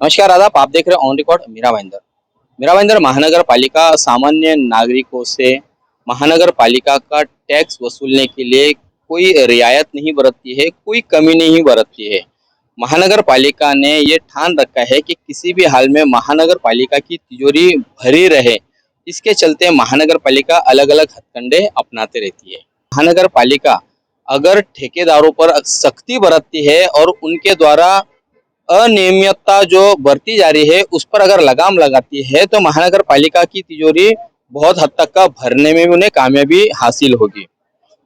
नमस्कार आदाब, आप देख रहे हैं ऑन रिकॉर्ड मीरा भाईंदर। मीरा भाईंदर महानगर पालिका सामान्य नागरिकों से महानगर पालिका का टैक्स वसूलने के लिए कोई रियायत नहीं बरतती है, कोई कमी नहीं बरतती है। महानगर पालिका ने ये ठान रखा है कि किसी भी हाल में महानगर पालिका की तिजोरी भरी रहे। इसके चलते महानगर पालिका अलग अलग हथकंडे अपनाते रहती है। महानगर पालिका अगर ठेकेदारों पर सख्ती बरतती है और उनके द्वारा अनियमितता जो बरती जा रही है उस पर अगर लगाम लगाती है तो महानगर पालिका की तिजोरी बहुत हद तक का भरने में भी उन्हें कामयाबी हासिल होगी।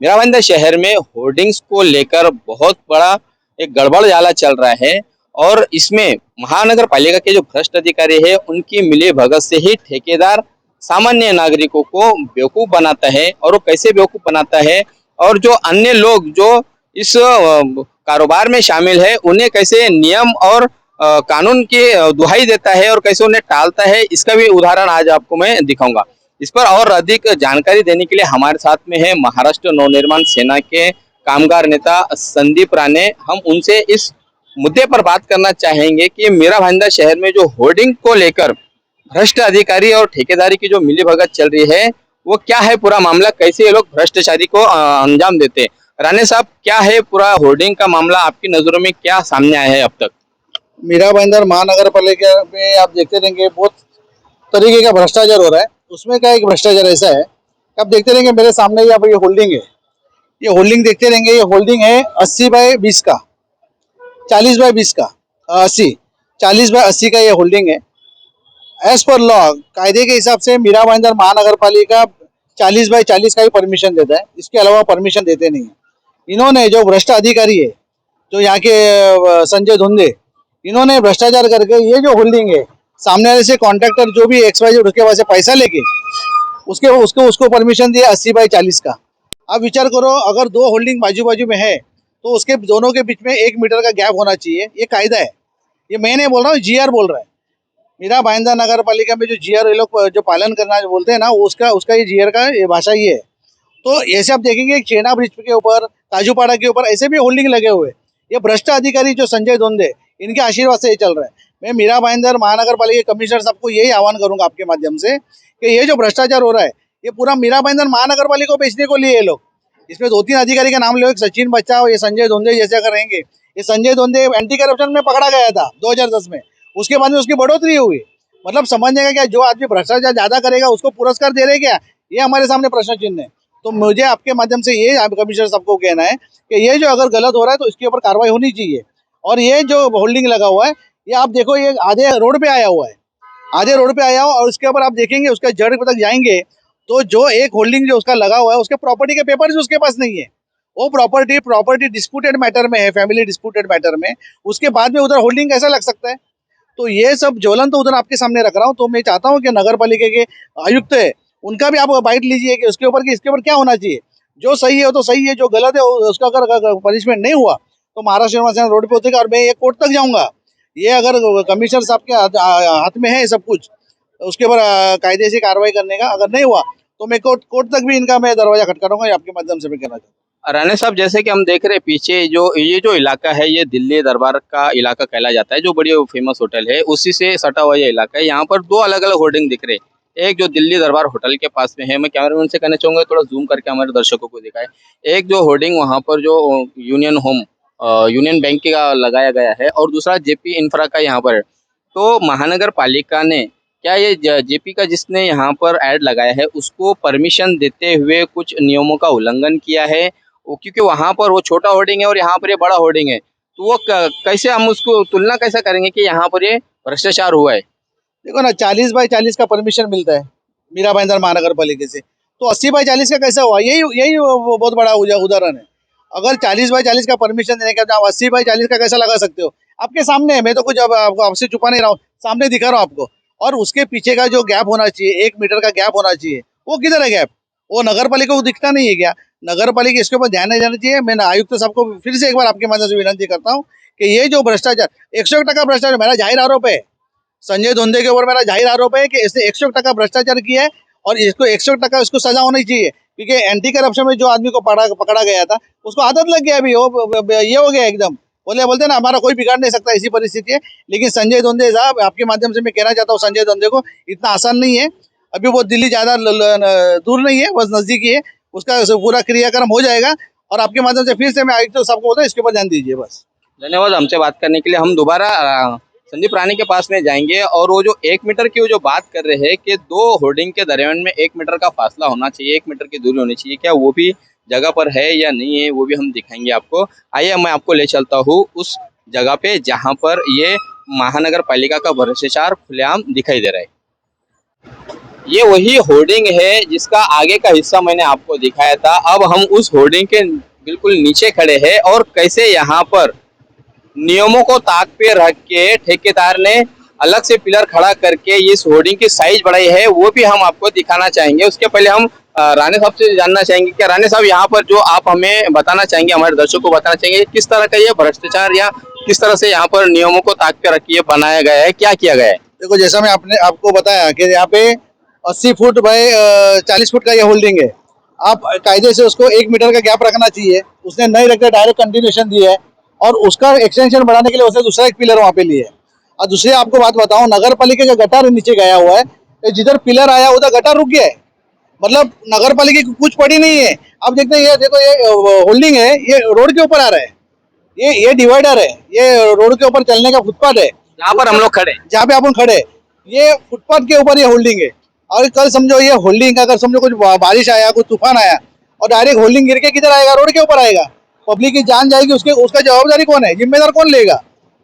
मेरा भाईंदर शहर में होर्डिंग्स को लेकर बहुत बड़ा एक गड़बड़ जाला चल रहा है और इसमें महानगर पालिका के जो भ्रष्ट अधिकारी है उनकी मिली भगत से ही ठेकेदार सामान्य नागरिकों को बेवकूफ बनाता है। और वो कैसे बेवकूफ बनाता है और जो अन्य लोग जो इस कारोबार में शामिल है उन्हें कैसे नियम और कानून की दुहाई देता है और कैसे उन्हें टालता है, इसका भी उदाहरण आज आपको मैं दिखाऊंगा। इस पर और अधिक जानकारी देने के लिए हमारे साथ में है महाराष्ट्र नवनिर्माण सेना के कामगार नेता संदीप राणे। हम उनसे इस मुद्दे पर बात करना चाहेंगे कि मीरा भाईंदर शहर में जो होर्डिंग को लेकर भ्रष्ट अधिकारी और ठेकेदारी की जो मिलीभगत चल रही है वो क्या है, पूरा मामला कैसे ये लोग भ्रष्टाचारी को अंजाम देते हैं। राणे साहब, क्या है पूरा होर्डिंग का मामला, आपकी नजरों में क्या सामने आया है अब तक? मीरा भाईंदर महानगर पालिका में आप देखते रहेंगे बहुत तरीके का भ्रष्टाचार हो रहा है। उसमें का एक भ्रष्टाचार ऐसा है कि आप देखते रहेंगे मेरे सामने यहाँ पर ये होल्डिंग है, ये होल्डिंग देखते रहेंगे। ये होल्डिंग है 80/20 का, 40/20 का, 80 40/80 का ये होल्डिंग है। एज पर लॉ कायदे के हिसाब से मीरा भाईंदर महानगर पालिका 40/40 का ही परमिशन देता है, इसके अलावा परमिशन देते नहीं है। इन्होंने जो भ्रष्ट अधिकारी है जो यहाँ के संजय धुंधे, इन्होंने भ्रष्टाचार करके ये जो होल्डिंग है सामने वाले से कॉन्ट्रैक्टर जो भी XYZ उसके पास से पैसा लेके उसको परमिशन दिया 80/40 का। आप विचार करो, अगर दो होल्डिंग बाजू बाजू में है तो उसके दोनों के बीच में 1 मीटर का गैप होना चाहिए, ये कायदा है। ये मैं नहीं बोल रहा हूँ, GR बोल रहा है। मीरा भाईंदर नगर पालिका में जो GR ये लोग जो पालन करना बोलते हैं ना, उसका ये GR का ये भाषा ही है। तो ऐसे आप देखेंगे चेना ब्रिज के ऊपर, काजूपाड़ा के ऊपर ऐसे भी होल्डिंग लगे हुए। ये भ्रष्ट अधिकारी जो संजय धोंधे, इनके आशीर्वाद से ये चल रहा है। मैं मीरा भाईंदर महानगर पालिका कमिश्नर साहब को यही आह्वान करूंगा आपके माध्यम से कि ये जो भ्रष्टाचार हो रहा है ये पूरा मीरा भाईंदर महानगर पालिका को बेचने को लिए ये लोग। इसमें 2-3 अधिकारी का नाम लो, एक सचिन बच्चा, ये संजय धोंधे जैसे अगर रहेंगे। ये संजय धोंधे एंटी करप्शन में पकड़ा गया था 2010 में, उसके बाद में उसकी बढ़ोतरी हुई। मतलब समझने का क्या, जो आदमी भ्रष्टाचार ज्यादा करेगा उसको पुरस्कार दे रहे क्या, ये हमारे सामने प्रश्न चिन्ह है। तो मुझे आपके माध्यम से ये कमिश्नर साहब को कहना है कि ये जो अगर गलत हो रहा है तो इसके ऊपर कार्रवाई होनी चाहिए। और ये जो होल्डिंग लगा हुआ है ये आप देखो, ये आधे रोड पे आया हुआ है, आधे रोड पे आया हुआ। और उसके ऊपर आप देखेंगे उसका जड़ तक जाएंगे तो जो एक होल्डिंग जो उसका लगा हुआ है उसके प्रॉपर्टी के पेपर्स उसके पास नहीं है। वो प्रॉपर्टी डिस्प्यूटेड मैटर में है, फैमिली डिस्प्यूटेड मैटर में। उसके बाद में उधर होल्डिंग कैसा लग सकता है? तो ये सब ज्वलन तो उधर आपके सामने रख रहा हूँ। तो मैं चाहता हूँ कि नगर पालिका के आयुक्त है उनका भी आप बाइट लीजिए कि उसके ऊपर इसके ऊपर क्या होना चाहिए। जो सही है तो सही है, जो गलत है उसका अगर पनिशमेंट नहीं हुआ तो महाराष्ट्र निर्माण रोड पे उतरेगा और मैं ये कोर्ट तक जाऊंगा। ये अगर कमिश्नर साहब के हाथ में है सब कुछ, उसके ऊपर कायदे से कार्रवाई करने का, अगर नहीं हुआ तो मैं कोर्ट तक भी इनका मैं दरवाजा खटखटाऊंगा। ये आपके माध्यम से मैं कहना चाहूँगा। राणे साहब, जैसे कि हम देख रहे हैं पीछे जो ये जो इलाका है ये दिल्ली दरबार का इलाका कहला जाता है, जो बड़ी फेमस होटल है उसी से सटा हुआ ये इलाका है। यहाँ पर 2 अलग अलग होर्डिंग दिख रहे हैं। एक जो दिल्ली दरबार होटल के पास में है, मैं कैमरामैन से कहना चाहूंगा थोड़ा जूम करके हमारे दर्शकों को दिखाए। एक जो होर्डिंग वहाँ पर जो यूनियन बैंक का लगाया गया है और दूसरा जेपी इंफ्रा का यहाँ पर है। तो महानगर पालिका ने क्या ये जेपी का जिसने यहाँ पर ऐड लगाया है उसको परमिशन देते हुए कुछ नियमों का उल्लंघन किया है? क्योंकि वहां पर वो छोटा होर्डिंग है और यहाँ पर ये बड़ा होर्डिंग है, तो वो कैसे हम उसको तुलना कैसा करेंगे कि यहाँ पर ये भ्रष्टाचार हुआ है? देखो ना, 40/40 का परमिशन मिलता है मीरा भाईंदर महानगर पालिका से, तो 80/40 का कैसा हुआ? यही वो बहुत बड़ा उदाहरण है। अगर 40/40 का परमिशन देने का आप 80/40 का कैसा लगा सकते हो? आपके सामने है, मैं तो कुछ अब आपको आपसे छुपा नहीं रहा हूँ, सामने दिखा रहा हूँ आपको। और उसके पीछे का जो गैप होना चाहिए, 1 मीटर का गैप होना चाहिए, वो किधर है गैप? वो नगर पालिका को दिखता नहीं है क्या? नगर पालिका इसके ऊपर ध्यान नहीं देना चाहिए। मैं आयुक्त साहब को फिर से एक बार आपके माध्यम से विनती करता हूँ कि ये जो भ्रष्टाचार 101% भ्रष्टाचार मेरा जाहिर आरोप है, संजय धोंधे के ऊपर मेरा जाहिर आरोप है कि इसने 101% भ्रष्टाचार किया है और इसको 101% इसको सजा होनी चाहिए। क्योंकि एंटी करप्शन में जो आदमी को पकड़ा गया था उसको आदत लग गया, अभी ये हो गया एकदम बोलते हैं ना, हमारा कोई बिगाड़ नहीं सकता, ऐसी परिस्थिति है। लेकिन संजय धोंडे साहब, आपके माध्यम से मैं कहना चाहता हूँ संजय धोंडे को, इतना आसान नहीं है। अभी वो दिल्ली ज्यादा दूर नहीं है, बस नजदीक ही है। उसका पूरा क्रियाक्रम हो जाएगा और आपके माध्यम से फिर से मैं आयुक्त साहब को बोलता हूँ, इसके ऊपर ध्यान दीजिए बस। धन्यवाद हमसे बात करने के लिए। हम दोबारा संदीप राणे के पास में जाएंगे और वो जो 1 मीटर की वो जो बात कर रहे हैं कि 2 होर्डिंग के दरमियान में 1 मीटर का फासला होना चाहिए, 1 मीटर की दूरी होनी चाहिए, क्या वो भी जगह पर है या नहीं है, वो भी हम दिखाएंगे आपको। आइए मैं आपको ले चलता हूँ उस जगह पे जहाँ पर ये महानगर पालिका का भ्रष्टाचार खुलेआम दिखाई दे रहा है। ये वही होर्डिंग है जिसका आगे का हिस्सा मैंने आपको दिखाया था। अब हम उस होर्डिंग के बिल्कुल नीचे खड़े हैं और कैसे यहाँ पर नियमों को ताक पे रख के ठेकेदार ने अलग से पिलर खड़ा करके इस होर्डिंग की साइज बढ़ाई है, वो भी हम आपको दिखाना चाहेंगे। उसके पहले हम राणे साहब से जानना चाहेंगे कि राणे साहब यहाँ पर जो आप हमें बताना चाहेंगे, हमारे दर्शकों को बताना चाहेंगे किस तरह का ये भ्रष्टाचार या किस तरह से यहाँ पर नियमों को ताक पे रख के बनाया गया है, क्या किया गया है। देखो, जैसा मैं आपको बताया कि यहाँ पे 80 फुट बाय 40 फुट का ये होल्डिंग है। आप कायदे से उसको 1 मीटर का गैप रखना चाहिए। उसने नहीं रखते, डायरेक्ट कंटिन्यूएशन दिया है और उसका एक्सटेंशन बढ़ाने के लिए उसने दूसरा एक पिलर वहाँ पे लिया है। और दूसरी आपको बात बताऊं, नगर पालिका का गटर नीचे गया हुआ है, जिधर पिलर आया उधर गटर रुक गया है। मतलब नगर पालिका की कुछ पड़ी नहीं है। आप देखते हैं, ये देखो, ये होल्डिंग है, ये रोड के ऊपर आ रहा है। ये डिवाइडर है, ये रोड के ऊपर चलने का फुटपाथ है जहाँ पर हम लोग खड़े, जहाँ पे अपन खड़े। ये फुटपाथ के ऊपर ये होल्डिंग है। और कल समझो ये होल्डिंग, अगर समझो कुछ बारिश आया, कुछ तूफान आया और डायरेक्ट होल्डिंग गिर के किधर आएगा, रोड के ऊपर आएगा, पब्लिक की जान जाएगी, उसका जवाबदारी कौन है, जिम्मेदार कौन लेगा।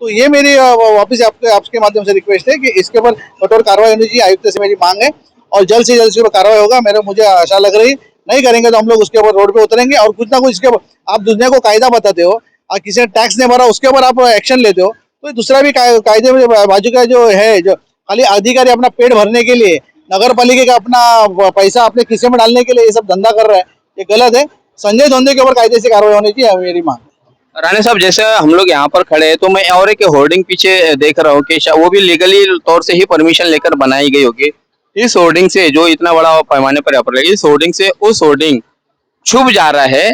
तो ये मेरी वापस आपके माध्यम से रिक्वेस्ट है कि इसके ऊपर कठोर कार्रवाई होनी चाहिए। आयुक्त से मेरी मांग है और जल्द से जल्द इसके ऊपर कार्रवाई होगा। मुझे आशा लग रही, नहीं करेंगे तो हम लोग उसके ऊपर रोड पे उतरेंगे और कुछ ना कुछ इसके ऊपर। आप दुनिया को कायदा बताते हो और किसी ने टैक्स नहीं भरा उसके ऊपर आप एक्शन लेते हो, तो दूसरा भी कायदे में बाजू का जो है, जो खाली अधिकारी अपना पेट भरने के लिए, नगर पालिका का अपना पैसा अपने खिस्से में डालने के लिए ये सब धंधा कर रहा है, ये गलत है। संजय धोंडे के ऊपर कायदे से कार्रवाई होनी चाहिए, मेरी मांग। राणे साहब जैसे हम लोग यहाँ पर खड़े हैं तो मैं और एक होर्डिंग पीछे देख रहा हूँ कि वो भी लीगली तौर से ही परमिशन लेकर बनाई गई होगी। इस होर्डिंग से जो इतना बड़ा पैमाने पर यहाँ पर लगी, इस होर्डिंग से उस होर्डिंग छुप जा रहा है,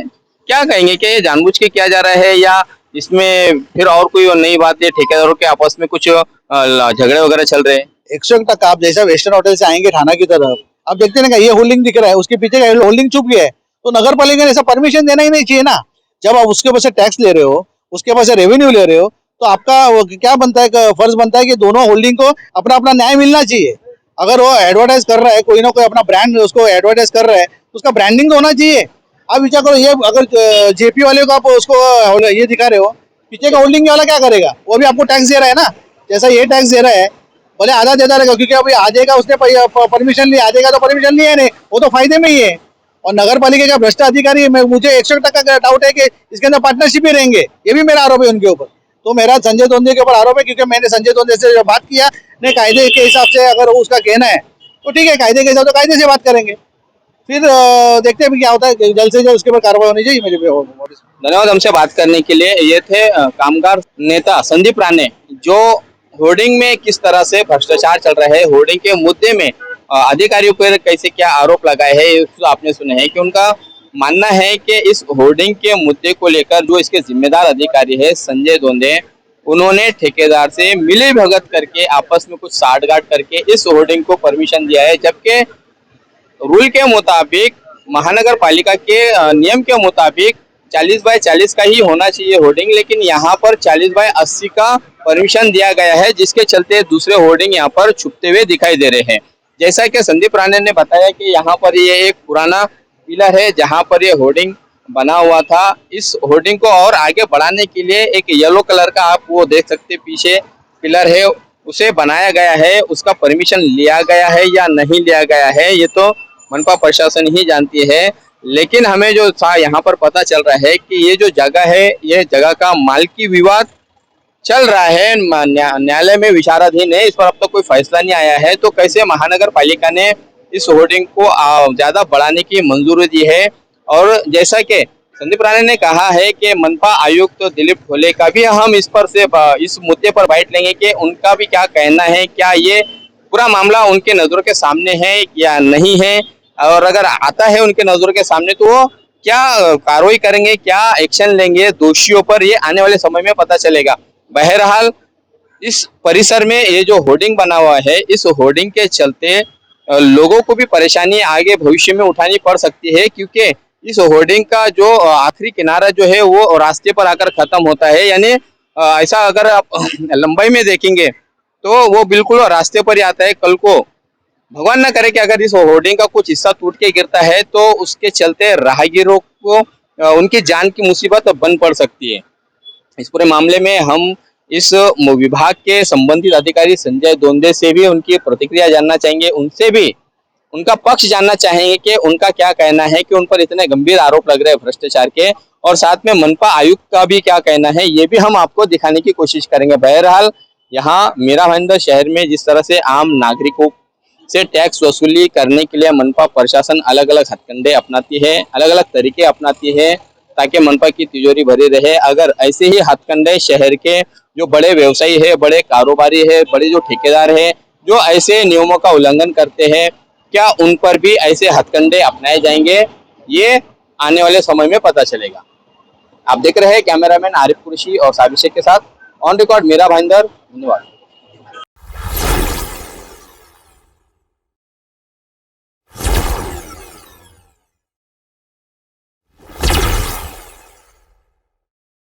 क्या कहेंगे कि ये जानबूझ के किया जा रहा है या इसमें फिर और कोई नई बात है, ठेकेदारों के आपस में कुछ झगड़े वगैरह चल रहे हैं। 101 आप जैसा वेस्टर्न होटल से आएंगे थाना की तरफ, आप देखते हैं ना, ये होल्डिंग दिख रहा है, उसके पीछे का होल्डिंग छुप गया है। तो नगर पालिका ने ऐसा परमिशन देना ही नहीं चाहिए ना। जब आप उसके ऊपर से टैक्स ले रहे हो, उसके ऊपर से रेवेन्यू ले रहे हो, तो आपका क्या बनता है, फर्ज बनता है कि दोनों होल्डिंग को अपना अपना न्याय मिलना चाहिए। अगर वो एडवर्टाइज कर रहा है, कोई ना कोई अपना ब्रांड उसको एडवर्टाइज कर रहा है, तो उसका ब्रांडिंग तो होना चाहिए। आप विचार करो, ये अगर जेपी वाले को आप उसको ये दिखा रहे हो, पीछे का होल्डिंग वाला क्या करेगा, वो भी आपको टैक्स दे रहा है ना, जैसा ये टैक्स दे रहा है, भले आधा देता रहेगा, क्योंकि अभी आधे का उसने परमिशन लिया, आधे का तो परमिशन लिया नहीं, वो तो फायदे में ही है। और नगर पालिका का भ्रष्ट अधिकारी, मुझे 100% का डाउट है कि इसके अंदर पार्टनरशिप ही रहेंगे। ये भी मेरा आरोप है उनके ऊपर। तो मेरा संजय धोंडे के ऊपर आरोप है, क्योंकि मैंने संजय धोंडे से बात किया, नहीं कायदे के हिसाब से अगर उसका कहना है तो ठीक है, कायदे के हिसाब से कायदे से बात करेंगे, फिर देखते हैं क्या होता है। जल्द से जल्द उसके ऊपर कार्रवाई होनी चाहिए मेरे पे। धन्यवाद हमसे बात करने के लिए। ये थे कामगार नेता संदीप राणे, जो होर्डिंग में किस तरह से भ्रष्टाचार चल रहा है, होर्डिंग के मुद्दे में अधिकारियों पर कैसे क्या आरोप लगाए हैं, ये तो आपने सुने हैं कि उनका मानना है कि इस होर्डिंग के मुद्दे को लेकर जो इसके जिम्मेदार अधिकारी है संजय धोंडे, उन्होंने ठेकेदार से मिली भगत करके आपस में कुछ साठगांठ करके इस होर्डिंग को परमिशन दिया है, जबकि रूल के मुताबिक महानगर पालिका के नियम के मुताबिक 40 बाय 40 का ही होना चाहिए होर्डिंग, लेकिन यहाँ पर 40 बाय 80 का परमिशन दिया गया है, जिसके चलते दूसरे होर्डिंग यहाँ पर छुपते हुए दिखाई दे रहे हैं। जैसा कि संदीप राणे ने बताया कि यहाँ पर ये एक पुराना पिलर है जहाँ पर ये होर्डिंग बना हुआ था। इस होर्डिंग को और आगे बढ़ाने के लिए एक येलो कलर का, आप वो देख सकते पीछे पिलर है, उसे बनाया गया है। उसका परमिशन लिया गया है या नहीं लिया गया है, ये तो मनपा प्रशासन ही जानती है। लेकिन हमें जो यहाँ पर पता चल रहा है कि ये जो जगह है, ये जगह का मालकी विवाद चल रहा है, न्यायालय में विचाराधीन है, इस पर अब तक कोई फैसला नहीं आया है। तो कैसे महानगर पालिका ने इस होर्डिंग को ज्यादा बढ़ाने की मंजूरी दी है। और जैसा कि संदीप राणे ने कहा है कि मनपा आयुक्त दिलीप ठोले का भी हम इस मुद्दे पर बाइट लेंगे कि उनका भी क्या कहना है, क्या ये पूरा मामला उनके नजरों के सामने है या नहीं है, और अगर आता है उनके नजरों के सामने तो वो क्या कार्रवाई करेंगे, क्या एक्शन लेंगे दोषियों पर, ये आने वाले समय में पता चलेगा। बहरहाल इस परिसर में ये जो होर्डिंग बना हुआ है, इस होर्डिंग के चलते लोगों को भी परेशानी आगे भविष्य में उठानी पड़ सकती है, क्योंकि इस होर्डिंग का जो आखिरी किनारा जो है वो रास्ते पर आकर खत्म होता है। यानी ऐसा अगर आप लंबाई में देखेंगे तो वो बिल्कुल रास्ते पर ही आता है। कल को भगवान ना करे कि अगर इस होर्डिंग का कुछ हिस्सा टूट के गिरता है तो उसके चलते राहगीरों को उनकी जान की मुसीबत बन पड़ सकती है। इस पूरे मामले में हम इस विभाग के संबंधित अधिकारी संजय दोंदे से भी उनकी प्रतिक्रिया जानना चाहेंगे, उनसे भी उनका पक्ष जानना चाहेंगे कि उनका क्या कहना है कि उन पर इतने गंभीर आरोप लग रहे हैं भ्रष्टाचार के, और साथ में मनपा आयुक्त का भी क्या कहना है, ये भी हम आपको दिखाने की कोशिश करेंगे। बहरहाल यहाँ मीरा भाईंदर शहर में जिस तरह से आम नागरिकों से टैक्स वसूली करने के लिए मनपा प्रशासन अलग अलग हथकंडे अपनाती है, अलग अलग तरीके अपनाती है ताकि मनपा की तिजोरी भरी रहे। अगर ऐसे ही हथकंडे शहर के जो बड़े व्यवसायी है, बड़े कारोबारी है, बड़े जो ठेकेदार है, जो ऐसे नियमों का उल्लंघन करते हैं, क्या उन पर भी ऐसे हथकंडे अपनाए जाएंगे, ये आने वाले समय में पता चलेगा। आप देख रहे हैं कैमरामैन आरिफ कुरैशी और साबिर शेख के साथ ऑन रिकॉर्ड मीरा भाईंदर। धन्यवाद।